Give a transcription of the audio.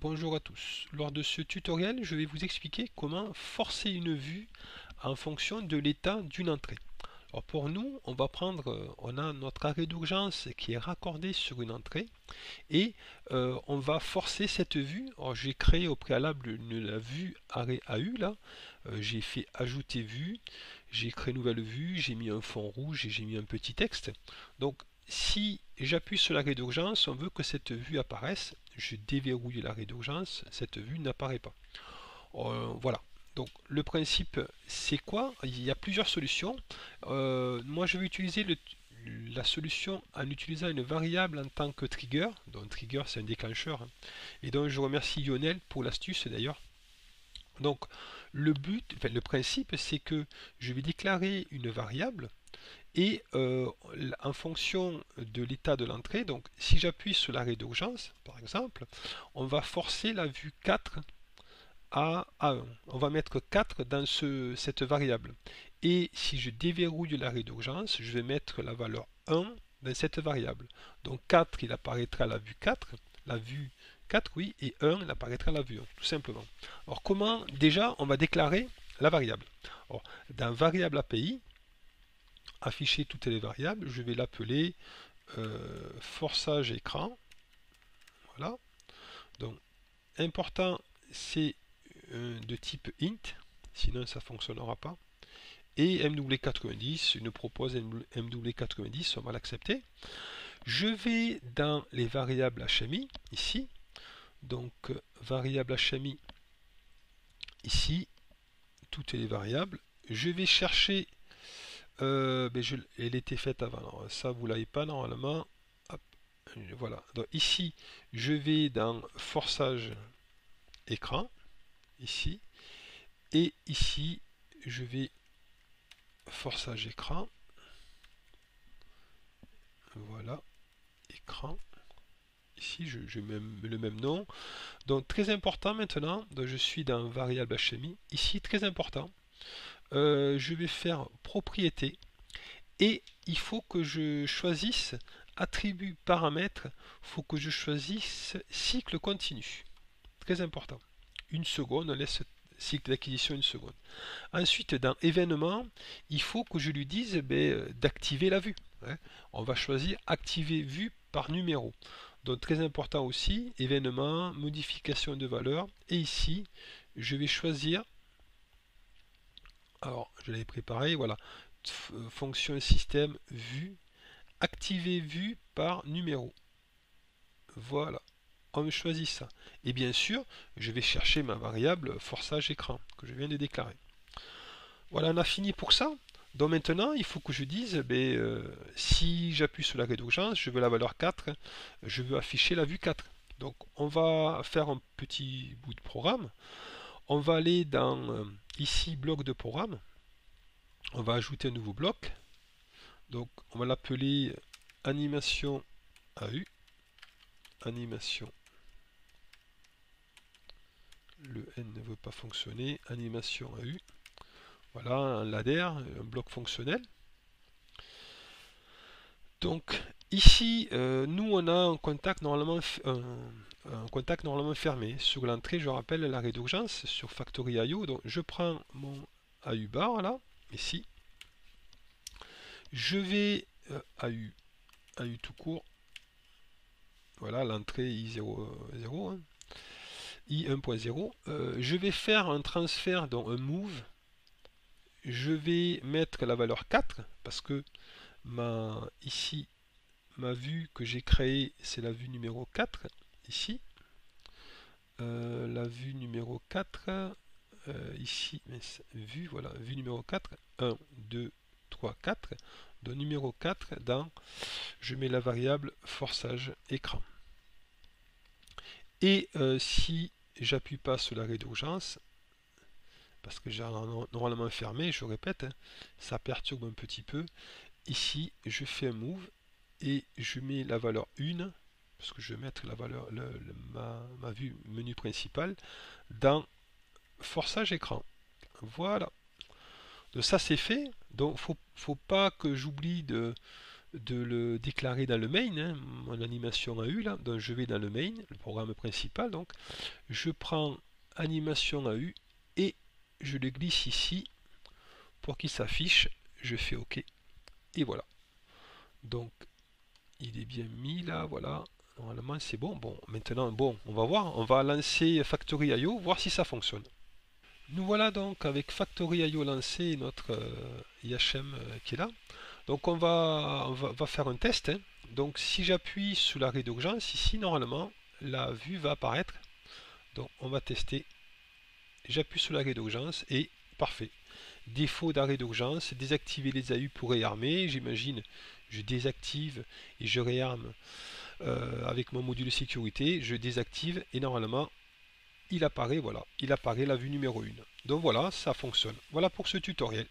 Bonjour à tous. Lors de ce tutoriel, je vais vous expliquer comment forcer une vue en fonction de l'état d'une entrée. Alors pour nous, on a notre arrêt d'urgence qui est raccordé sur une entrée et on va forcer cette vue. Alors j'ai créé au préalable la vue arrêt AU là. J'ai fait ajouter vue, j'ai créé une nouvelle vue, j'ai mis un fond rouge et j'ai mis un petit texte. Donc si j'appuie sur l'arrêt d'urgence, on veut que cette vue apparaisse. Je déverrouille l'arrêt d'urgence, cette vue n'apparaît pas. Voilà. Donc le principe, c'est quoi? Il y a plusieurs solutions. Moi, je vais utiliser la solution en utilisant une variable en tant que trigger. Donc trigger, c'est un déclencheur. Et donc je remercie Lionel pour l'astuce d'ailleurs. Donc le principe, c'est que je vais déclarer une variable et en fonction de l'état de l'entrée, donc si j'appuie sur l'arrêt d'urgence, par exemple, on va forcer la vue 4 à 1. On va mettre 4 dans cette variable. Et si je déverrouille l'arrêt d'urgence, je vais mettre la valeur 1 dans cette variable. Donc 4, il apparaîtra à la vue 4, la vue 4, oui, et 1, il apparaîtra à la vue 1, tout simplement. Alors comment, déjà, on va déclarer la variable. Alors, dans variable API, afficher toutes les variables, je vais l'appeler forçage écran. Voilà. Donc, important, c'est de type int, sinon ça ne fonctionnera pas. Et MW90, il nous propose MW90, on va l'accepter. Je vais dans les variables HMI, ici. Donc, variable HMI, ici, toutes les variables. Je vais chercher elle était faite avant. Alors, ça, vous l'avez pas normalement. Hop, voilà. Donc ici, je vais dans forçage écran, ici, et ici, je vais forçage écran. Voilà, écran. Ici, je mets le même nom. Donc très important maintenant. Donc, je suis dans variable HMI. Ici, très important. Je vais faire propriété. Et il faut que je choisisse attribut paramètre, il faut que je choisisse cycle continu. Très important. Une seconde, on laisse cycle d'acquisition une seconde. Ensuite, dans événement, il faut que je lui dise d'activer la vue. On va choisir activer vue par numéro. Donc très important aussi, événement, modification de valeur. Et ici, je vais choisir, alors je l'avais préparé, voilà, fonction système vue, activer vue par numéro. Voilà, on me choisit ça. Et bien sûr, je vais chercher ma variable forçage écran que je viens de déclarer. Voilà, on a fini pour ça. Donc maintenant, il faut que je dise, si j'appuie sur l'arrêt d'urgence, je veux la valeur 4, je veux afficher la vue 4. Donc on va faire un petit bout de programme. On va aller dans ici bloc de programme. On va ajouter un nouveau bloc. Donc on va l'appeler animation AU. Animation. Le N ne veut pas fonctionner. Animation AU. Voilà, un ladder, un bloc fonctionnel. Donc ici, nous on a un contact normalement fermé. Sur l'entrée, je rappelle l'arrêt d'urgence sur Factory.io. Donc je prends mon AU bar là, ici. Je vais AU tout court. Voilà, l'entrée I00, hein. I1.0. Je vais faire un transfert dans un move. Je vais mettre la valeur 4 parce que ici, ma vue que j'ai créée, c'est la vue numéro 4. Ici, la vue numéro 4, ici, vue, voilà, vue numéro 4, 1, 2, 3, 4. Donc numéro 4, je mets la variable forçage écran. Et si j'appuie pas sur l'arrêt d'urgence, parce que j'ai normalement fermé, je répète, hein, ça perturbe un petit peu. Ici, je fais un move et je mets la valeur 1, parce que je vais mettre la valeur, ma vue menu principal, dans forçage écran. Voilà. Donc ça c'est fait. Donc faut pas que j'oublie de le déclarer dans le main, hein, mon animation AU là, donc je vais dans le main, le programme principal, donc je prends animation AU et je le glisse ici pour qu'il s'affiche, je fais OK et voilà. Donc il est bien mis là, voilà. Normalement c'est bon. Bon, maintenant, bon, on va voir, on va lancer Factory.io, voir si ça fonctionne. Nous voilà donc avec Factory.io lancé, notre IHM qui est là. Donc on va faire un test, hein. Donc si j'appuie sur l'arrêt d'urgence, ici normalement la vue va apparaître. Donc on va tester. J'appuie sur l'arrêt d'urgence et parfait. Défaut d'arrêt d'urgence, désactiver les AU pour réarmer. J'imagine je désactive et je réarme avec mon module de sécurité. Je désactive et normalement il apparaît, voilà, il apparaît la vue numéro 1. Donc voilà, ça fonctionne. Voilà pour ce tutoriel.